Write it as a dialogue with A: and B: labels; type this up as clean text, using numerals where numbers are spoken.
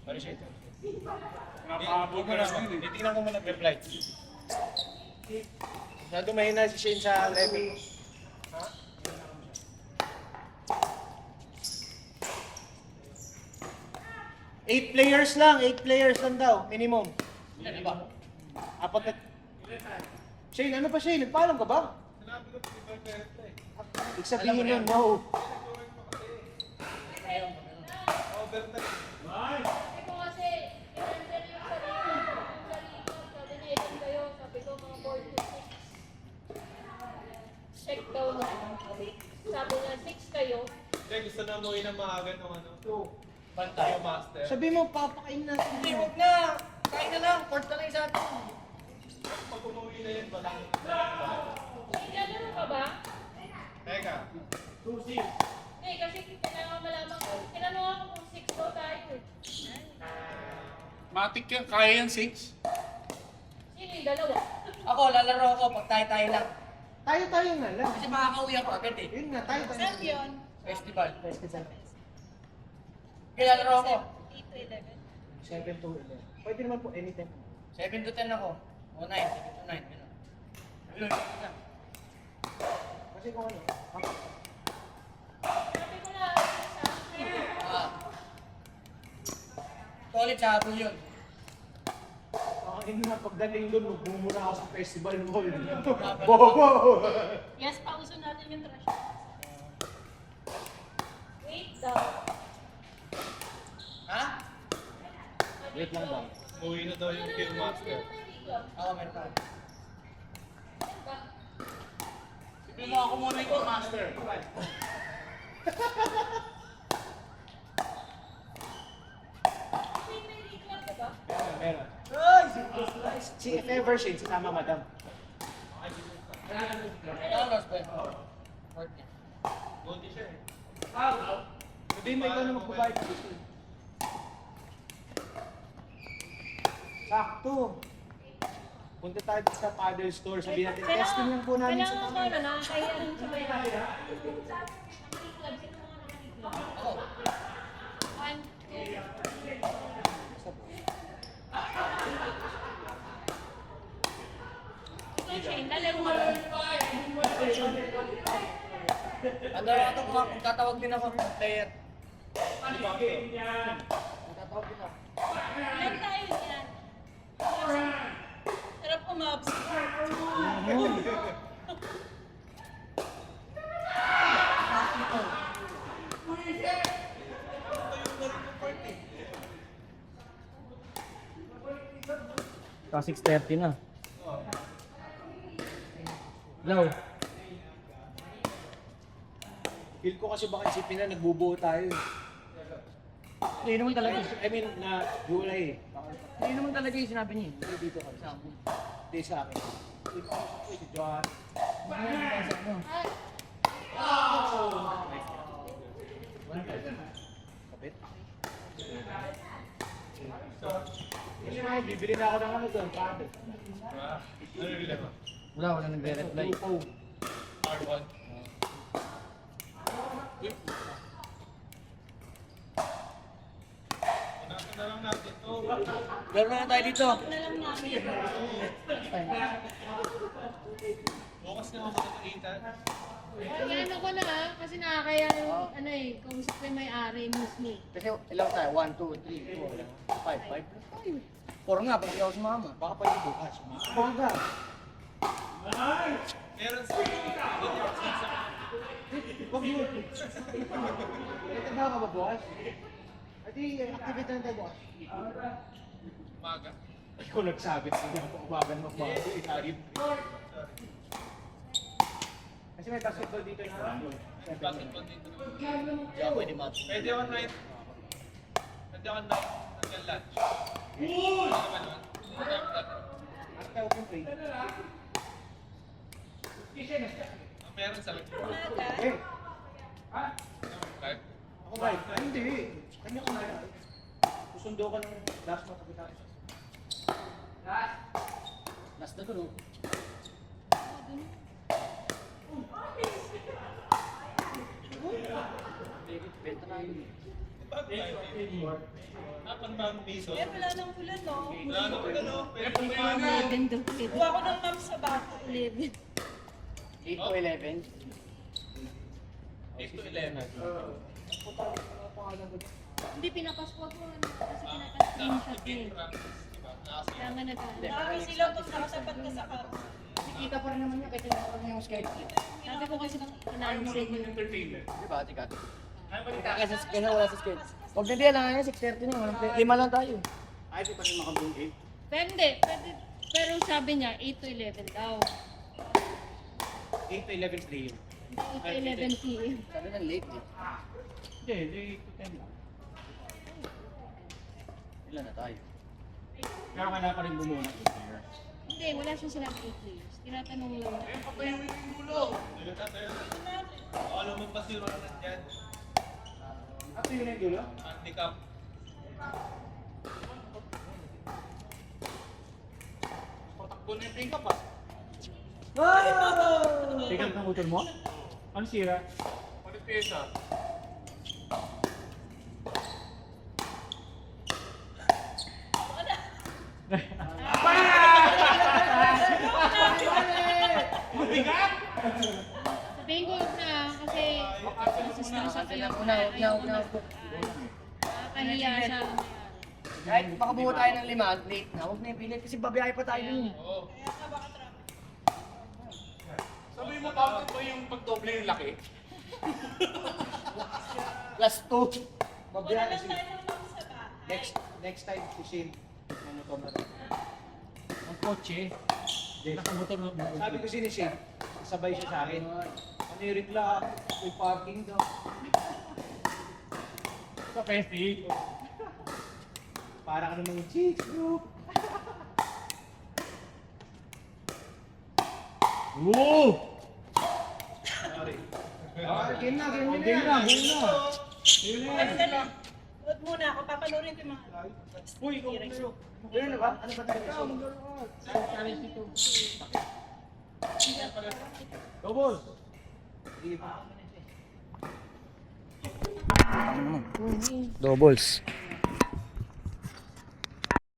A: Pare siya ito. Titignan ko muna reply. Masyado mahina si Shane sa level. Ha? Eight players lang daw, minimum. Ano ba? Apat na... Shane, ano pa Shane? Nagpaalam ka ba? Sinabi ko, ibig sabihin nun, no.
B: Sabi ko kasi, i-render yung sarili ko. Sabi niya, ilan kayo? Sabi ko, mga 4 to 6. Check daw na. Sabi niya, 6 kayo.
C: Hindi, gusto na mo ng maaga ng ano.
A: Bantay.
C: Master.
A: Sabi mo, papakain natin.
D: Hindi, huwag na. Kain na lang. Port na lang sa atin.
C: Pag umuwi na yun, wala.
B: May lalaro ka ba?
C: Teka.
B: Hindi, kasi kailangan malaman ko. Tinanong ako kung 6 daw tayo.
E: Matik yan, kaya yan 6.
B: Sino yung dalawa?
D: Ako, lalaro ako pag tayo-tayo lang.
A: Tayo na lang.
D: Kasi makakauwi ako agad eh.
A: Yun nga, tayo.
D: Festival. Kaya lalaro ako.
A: 7 to 11. Pwede naman po anytime.
D: 7 to 10 ako. O 9, 7 to 9. Ganun. Ayun, na.
A: Kasi kung ano,
B: Sabi ko na,
D: Ah. Solid sa habol yun.
A: Ang na pagdating doon, magmumura ako sa festival mall. Bobo!
B: yes, pauso natin yung trash. Wait daw.
D: Ha?
A: Wait lang daw.
C: Umuwi na daw yung Kill Master.
D: Ako, meron pa. Sabi mo ako muna yung master.
A: Meron. Si if ever Shane, si Tama Madam.
D: Kailangan lost ba yun? Port niya.
C: Goldie siya eh.
A: Hindi mo ikaw na magbabayad ng gusto. Sakto. Punta tayo sa paddle store, sabihin natin, testing lang po namin sa
B: Kailangan ko
A: Tama.
B: na nakakaya rin sa may
D: Ako.
B: 1, 2, ikaw Shane, lalaro mo.
D: Lalaro ako kung tatawag din ako ng player. Tatawag din ako.
B: Ilan tayo yan? Sarap umabs.
D: Ka 6:30 na. Hello.
A: Feel ko kasi baka isipin na nagbubuo tayo.
D: Hindi naman talaga.
A: I mean, na gulay.
D: Hindi naman talaga yung sinabi niya.
A: Hindi dito kami. Hindi sa akin. Si John. Kapit. Bibili na ako ng ano doon. Kapit.
C: Ano yung bilang?
D: Wala nagre-reply.
C: R1. Unahin na lang natin to.
D: Laro na tayo dito.
B: Na lang namin.
C: Bukas na ako sa Ethan.
B: Ay, ano ko na kasi nakakaya yung ano eh, kausap ko yung may-ari mismo.
D: Kasi ilang tayo? 1, 2, 3, 4, 5, 5. 4 nga, pag hindi ako sumama.
A: Baka pwede bukas. Baga.
C: Meron sa
A: Huwag yun. Nagtanda ka ba bukas? Adi, activate na tayo bukas.
C: umaga.
A: Ikaw nagsabi na hindi ako umagan magbago. Itarib. Kasi may basketball dito na.
C: Basketball dito.
D: Hindi ako pwede match.
C: Pwede ako night. Pwede ako night. Hanggang lunch. Ano naman yun?
A: After open play.
C: Meron sa laki.
A: Eh,
C: Live?
A: ako ba? Hindi. Kanya ko na. Susundo ka ng last mo kapitan.
D: Last na to, no?
C: Pang piso.
E: Eh, wala nang ulan, no?
C: Wala na ko no. Pero
B: 11 daw.
E: Kuha ko ng map sa bata.
B: 11.
D: 8 to 11.
C: 8 to 11.
B: Hindi, pinapaswag ko. Kasi pinaka-screenshot niya eh. Kaya nga nag-ano.
E: Nakakasilaw to, nakasapat ka sa kap.
D: Nakikita pa rin naman niya, kahit hindi pa rin yung schedule.
B: Sabi ko kasi inaansin niya.
D: Di ba, tika? Kaya wala sa schedule. Huwag na diyan lang yan, 6:30 na. Walang play. 5 lang tayo.
A: Ay, di pa rin makabuong 8.
B: Pero hindi, pero sabi niya 8 to 11 daw.
A: 8 to 11 player.
B: 8 to 11 p.m.
D: Sabi ng late eh.
A: Hindi, 8 to 10 lang.
D: Ilan na tayo?
A: Pero kailangan pa rin bumuo ng player.
B: Hindi, wala siya silang 8 players. Tinatanong lang.
C: Alam mo ba si Ronald yan?
A: At yun yung dulo?
C: Handicap.
A: Patakbo na yung pick-up ah. Pick-up ng motor mo? Ano sira?
C: Ano piyesa?
B: Sabihin ko na kasi
D: Cancel lang muna, huwag na.
B: nakakahiya sa
D: Kahit makabuo tayo ng 5, late na. Huwag na yung pilit kasi babiyahe pa tayo dun eh.
C: Oo.
F: Sabi mo, bakit ba yung pagdoble yung laki?
D: Plus 2.
A: Mabiyahe si... Next time si Shane. Ano to ba? Ang kotse. Nakamotor na. Sabi ko si Shane, sabay siya sa akin. Ano yung reklamo? May parking daw.
F: Sa Pesi.
A: Para ka namang chicks group.
F: Oo!
A: Sorry. Game na. Game na.
E: Huwag muna ako, papanurin ko yung mga...
A: Uy, Meron na ba? Ano ba tayo? Double!
D: Doubles.